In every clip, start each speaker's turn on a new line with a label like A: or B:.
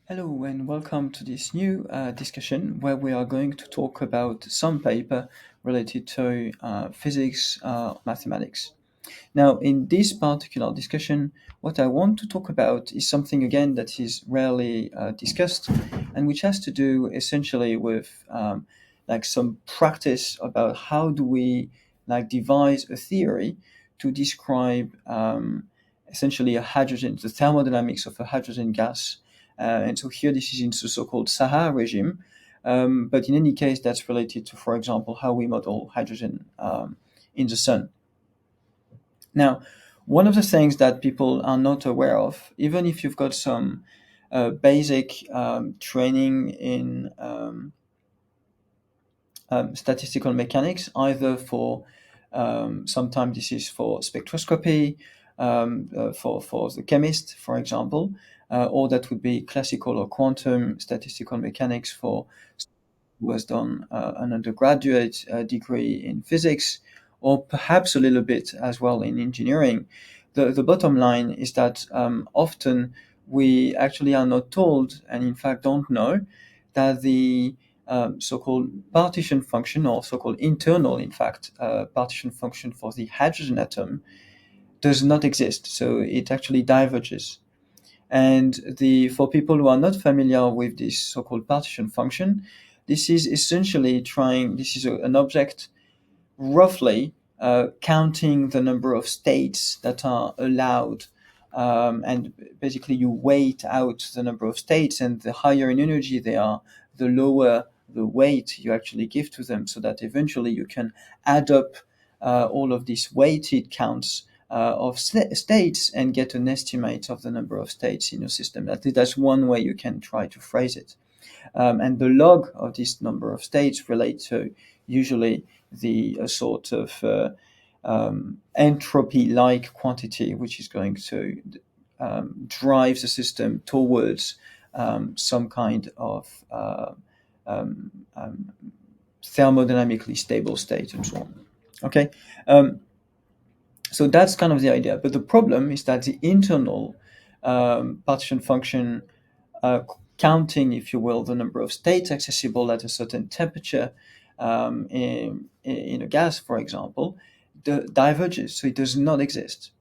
A: Hello and welcome to this new discussion where we are going to talk about some paper related to physics, mathematics. Now, in this particular discussion, what I want to talk about is something again that is rarely discussed, and which has to do essentially with like some practice about how do we like devise a theory to describe essentially a hydrogen, the thermodynamics of a hydrogen gas. And so here this is in the so-called Saha regime. But in any case, that's related to, for example, how we model hydrogen in the sun. Now, one of the things that people are not aware of, even if you've got some basic training in statistical mechanics, either for sometimes this is for spectroscopy, for the chemist, for example, or that would be classical or quantum statistical mechanics for who has done an undergraduate degree in physics, or perhaps a little bit as well in engineering. The bottom line is that often we actually are not told, and in fact don't know, that the so-called partition function, or so-called internal, in fact, partition function for the hydrogen atom does not exist. So it actually diverges. And for people who are not familiar with this so-called partition function, this is essentially this is an object roughly counting the number of states that are allowed. And basically, you weight out the number of states, and the higher in energy they are, the lower the weight you actually give to them, so that eventually you can add up all of these weighted counts of states and get an estimate of the number of states in your system. That's one way you can try to phrase it. And the log of this number of states relate to usually the sort of entropy-like quantity, which is going to drive the system towards some kind of um, um, thermodynamically stable state and so on. Okay, um, so that's kind of the idea. But the problem is that the internal partition function counting, if you will, the number of states accessible at a certain temperature in a gas, for example, diverges. So it does not exist.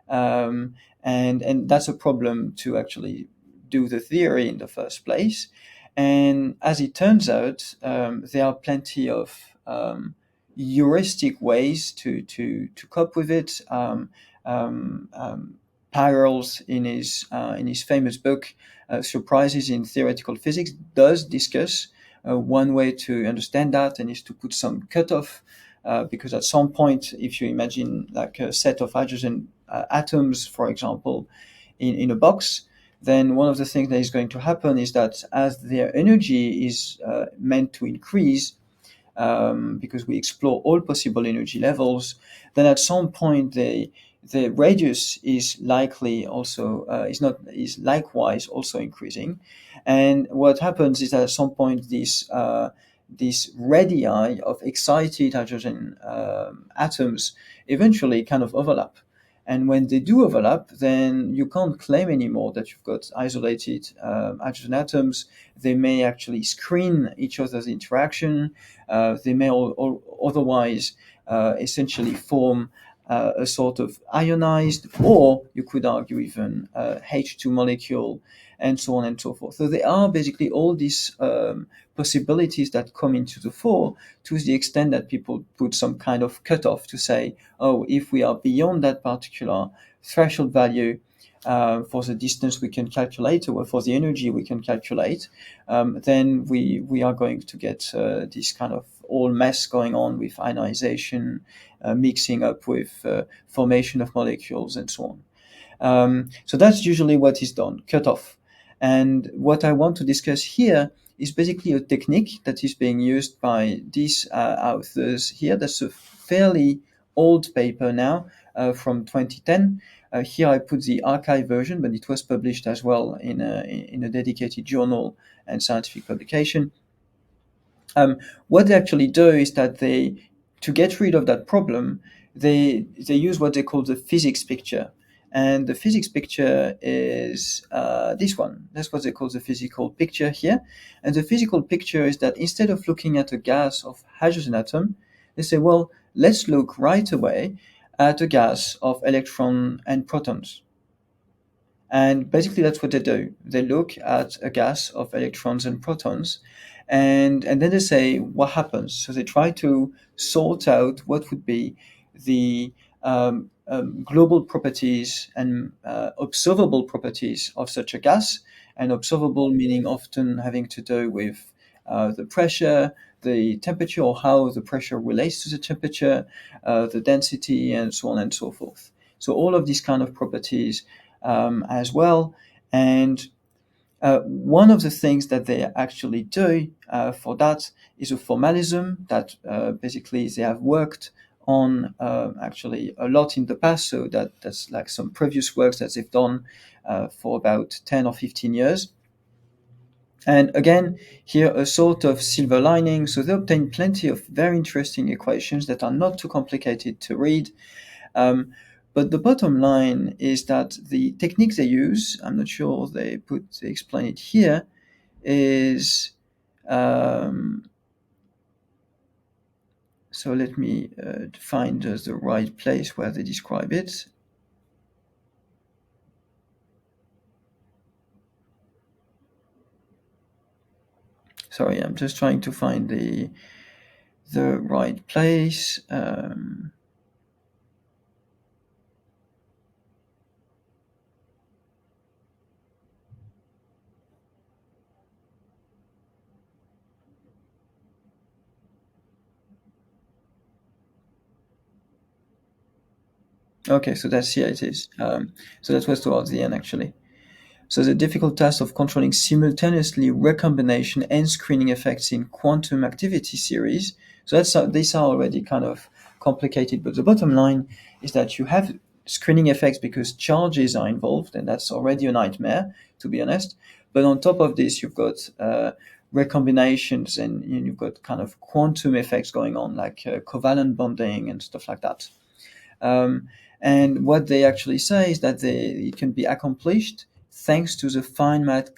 A: And that's a problem to actually do the theory in the first place. And as it turns out, there are plenty of heuristic ways to cope with it. Parallels in his famous book Surprises in Theoretical Physics does discuss one way to understand that, and is to put some cutoff because at some point, if you imagine like a set of hydrogen atoms, for example, in a box, then one of the things that is going to happen is that as their energy is meant to increase, because we explore all possible energy levels, then at some point the radius is likely also is likewise also increasing, and what happens is that at some point this radii of excited hydrogen atoms eventually kind of overlap. And when they do overlap, then you can't claim anymore that you've got isolated hydrogen atoms. They may actually screen each other's interaction. They may otherwise essentially form a sort of ionized, or you could argue even H2 molecule, and so on and so forth. So there are basically all these possibilities that come into the fore, to the extent that people put some kind of cutoff to say, oh, if we are beyond that particular threshold value for the distance we can calculate, or for the energy we can calculate, then we are going to get this kind of all mess going on with ionization, mixing up with formation of molecules, and so on. So that's usually what is done, cut off. And what I want to discuss here is basically a technique that is being used by these authors here. That's a fairly old paper now from 2010. Here I put the archive version, but it was published as well in a dedicated journal and scientific publication. What they actually do is that to get rid of that problem, they use what they call the physics picture. And the physics picture is this one. That's what they call the physical picture here. And the physical picture is that instead of looking at a gas of hydrogen atom, they say, well, let's look right away at a gas of electron and protons. And basically, that's what they do. They look at a gas of electrons and protons, and then they say what happens. So they try to sort out what would be the global properties and observable properties of such a gas. And observable meaning often having to do with the pressure, the temperature, or how the pressure relates to the temperature, the density, and so on and so forth. So all of these kind of properties as well. And one of the things that they actually do for that is a formalism that basically they have worked on actually a lot in the past. So that's like some previous works that they've done for about 10 or 15 years. And again, here a sort of silver lining. So they obtain plenty of very interesting equations that are not too complicated to read. Um, but the bottom line is that the technique they use, I'm not sure they explain it here, is so let me find the right place where they describe it. Sorry, I'm just trying to find the right place. Okay, so that's here it is. So that was towards the end actually. So the difficult task of controlling simultaneously recombination and screening effects in quantum activity series. So these are already kind of complicated, but the bottom line is that you have screening effects because charges are involved, and that's already a nightmare, to be honest. But on top of this, you've got recombinations, and you've got kind of quantum effects going on, like covalent bonding and stuff like that. Um, and what they actually say is that it can be accomplished thanks to the Feynman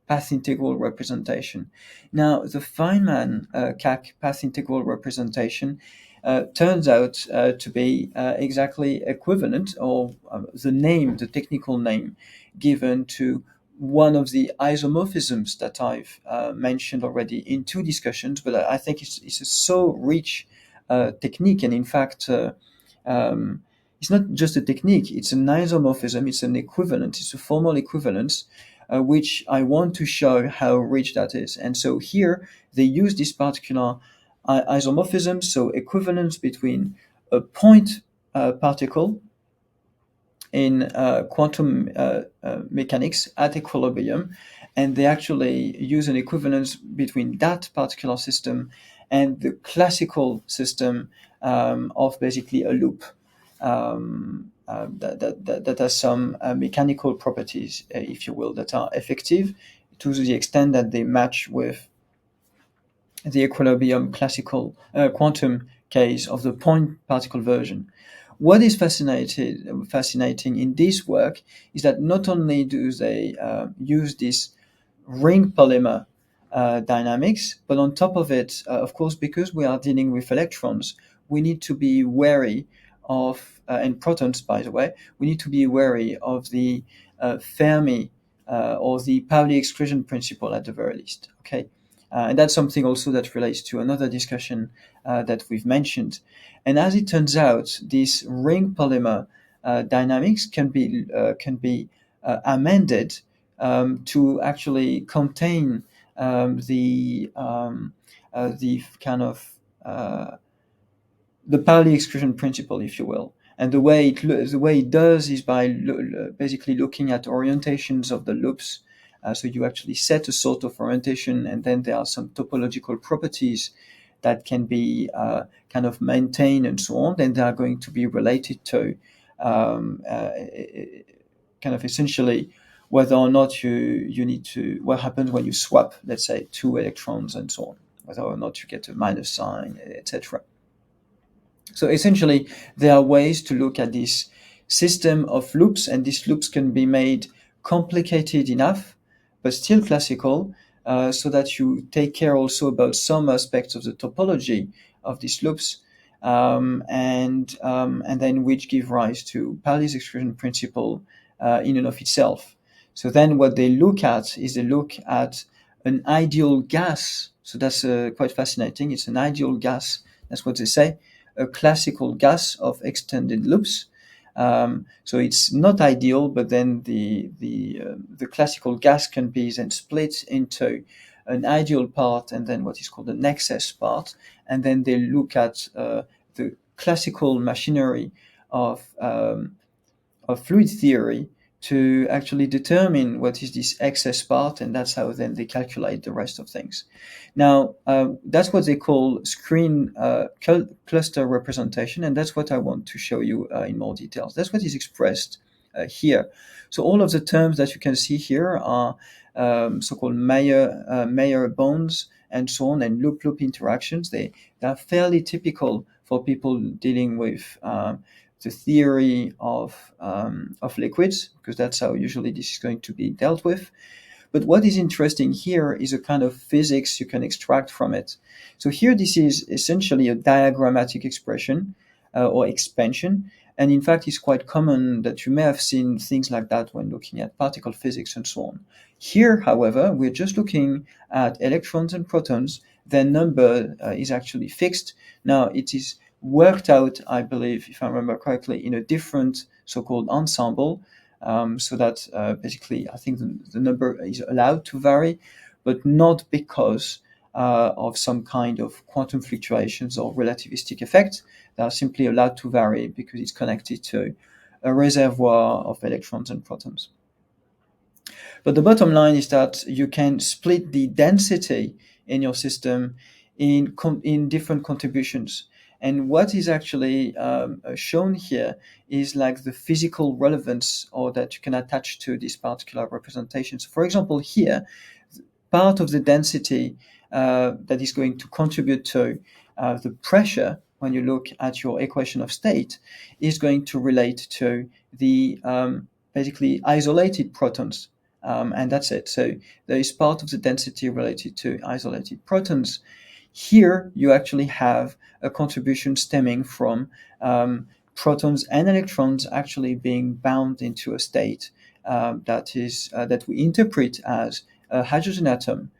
A: path integral representation. Now, the Feynman CAC path integral representation turns out to be exactly equivalent, or the technical name given to one of the isomorphisms that I've mentioned already in two discussions, but I think it's a so rich technique, and in fact, it's not just a technique; it's an isomorphism. It's an equivalent. It's a formal equivalence, which I want to show how rich that is. And so here they use this particular isomorphism, so equivalence between a point particle in quantum mechanics at equilibrium, and they actually use an equivalence between that particular system and the classical system of basically a loop that has some mechanical properties, if you will, that are effective to the extent that they match with the equilibrium classical quantum case of the point particle version. What is fascinating in this work is that not only do they use this ring polymer dynamics, but on top of it, of course, because we are dealing with electrons, we need to be wary of, and protons, by the way, we need to be wary of the Fermi or the Pauli exclusion principle at the very least. Okay, and that's something also that relates to another discussion that we've mentioned. And as it turns out, this ring polymer dynamics can be amended to actually contain the kind of the Pauli exclusion principle, if you will. And the way it does is by basically looking at orientations of the loops. So you actually set a sort of orientation, and then there are some topological properties that can be kind of maintained and so on. Then they are going to be related to kind of essentially whether or not you need to, what happens when you swap, let's say, two electrons and so on, whether or not you get a minus sign, etc. So essentially, there are ways to look at this system of loops, and these loops can be made complicated enough, but still classical, so that you take care also about some aspects of the topology of these loops, and then which give rise to Pauli's exclusion principle in and of itself. So then, what they look at is they look at an ideal gas. So that's quite fascinating. It's an ideal gas. That's what they say, a classical gas of extended loops. So it's not ideal, but then the classical gas can be then split into an ideal part and then what is called an excess part, and then they look at the classical machinery of fluid theory to actually determine what is this excess part, and that's how then they calculate the rest of things. Now, that's what they call screen cluster representation, and that's what I want to show you in more details. That's what is expressed here. So all of the terms that you can see here are so-called Mayer bonds and so on, and loop-loop interactions. They are fairly typical for people dealing with the theory of liquids, because that's how usually this is going to be dealt with. But what is interesting here is a kind of physics you can extract from it. So here, this is essentially a diagrammatic expression or expansion. And in fact, it's quite common that you may have seen things like that when looking at particle physics and so on. Here, however, we're just looking at electrons and protons. Their number is actually fixed. Now, it is worked out, I believe, if I remember correctly, in a different so-called ensemble, so that basically I think the number is allowed to vary, but not because of some kind of quantum fluctuations or relativistic effect. They are simply allowed to vary because it's connected to a reservoir of electrons and protons. But the bottom line is that you can split the density in your system in different contributions. And what is actually shown here is like the physical relevance, or that you can attach to this particular representation. So, for example, here, part of the density that is going to contribute to the pressure when you look at your equation of state is going to relate to the basically isolated protons. And that's it. So there is part of the density related to isolated protons. Here, you actually have a contribution stemming from protons and electrons actually being bound into a state that we interpret as a hydrogen atom.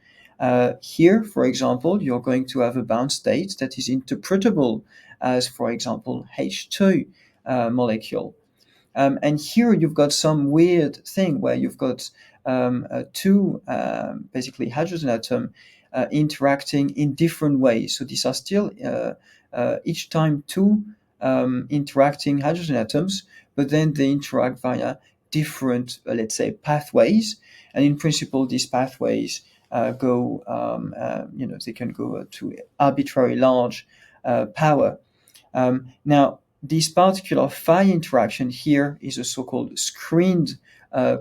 A: Here, for example, you're going to have a bound state that is interpretable as, for example, H2 molecule. And here you've got some weird thing where you've got two basically hydrogen atom interacting in different ways. So these are still each time two interacting hydrogen atoms, but then they interact via different, let's say, pathways. And in principle, these pathways go, they can go to arbitrary large power. Now, this particular phi interaction here is a so-called screened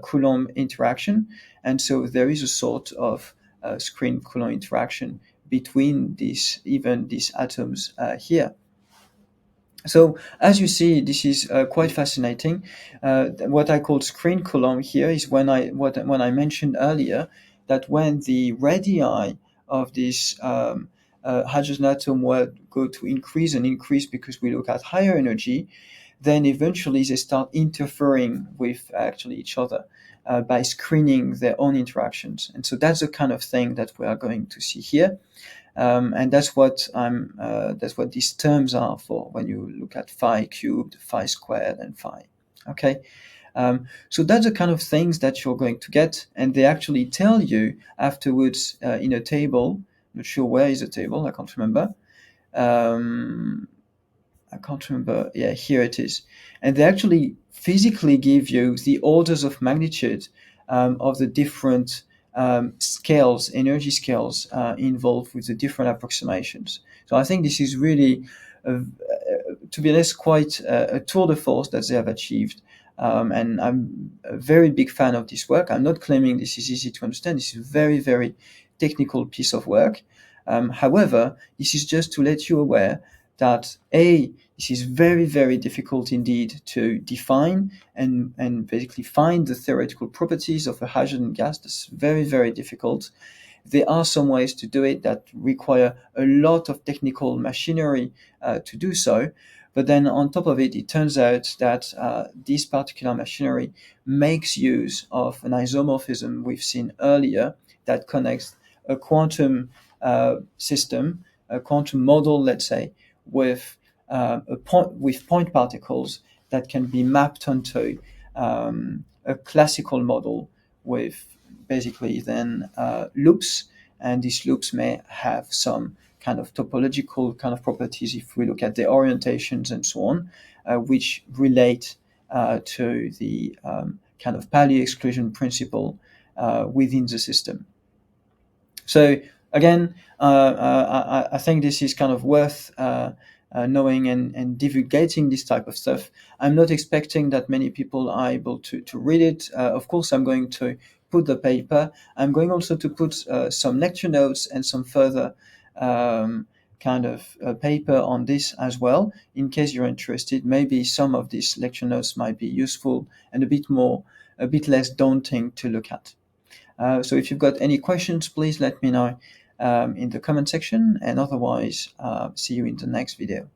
A: Coulomb interaction, and so there is a sort of screened Coulomb interaction between these atoms here. So as you see, this is quite fascinating. What I call screen Coulomb here is when I mentioned earlier that when the radii of this hydrogen atom were go to increase and increase because we look at higher energy, then eventually they start interfering with actually each other by screening their own interactions. And so that's the kind of thing that we are going to see here. And that's what these terms are for when you look at phi cubed, phi squared, and phi. Okay, so that's the kind of things that you're going to get, and they actually tell you afterwards in a table. Not sure where is the table. I can't remember. Yeah, here it is. And they actually physically give you the orders of magnitude of the different scales, energy scales involved with the different approximations. So I think this is really, to be honest, quite a tour de force that they have achieved. And I'm a very big fan of this work. I'm not claiming this is easy to understand. This is a very, very technical piece of work. However, this is just to let you aware that this is very, very difficult indeed to define and basically find the theoretical properties of a hydrogen gas. That's very, very difficult. There are some ways to do it that require a lot of technical machinery to do so. But then on top of it, it turns out that this particular machinery makes use of an isomorphism we've seen earlier that connects a quantum system, a quantum model, let's say, with with point particles that can be mapped onto a classical model with basically then loops, and these loops may have some kind of topological kind of properties if we look at the orientations and so on, which relate to the kind of Pauli exclusion principle within the system. So again, I think this is kind of worth knowing and divulgating this type of stuff. I'm not expecting that many people are able to read it. Of course, I'm going to put the paper. I'm going also to put some lecture notes and some further kind of paper on this as well, in case you're interested. Maybe some of these lecture notes might be useful and a bit less daunting to look at. So if you've got any questions, please let me know in the comment section, and otherwise, see you in the next video.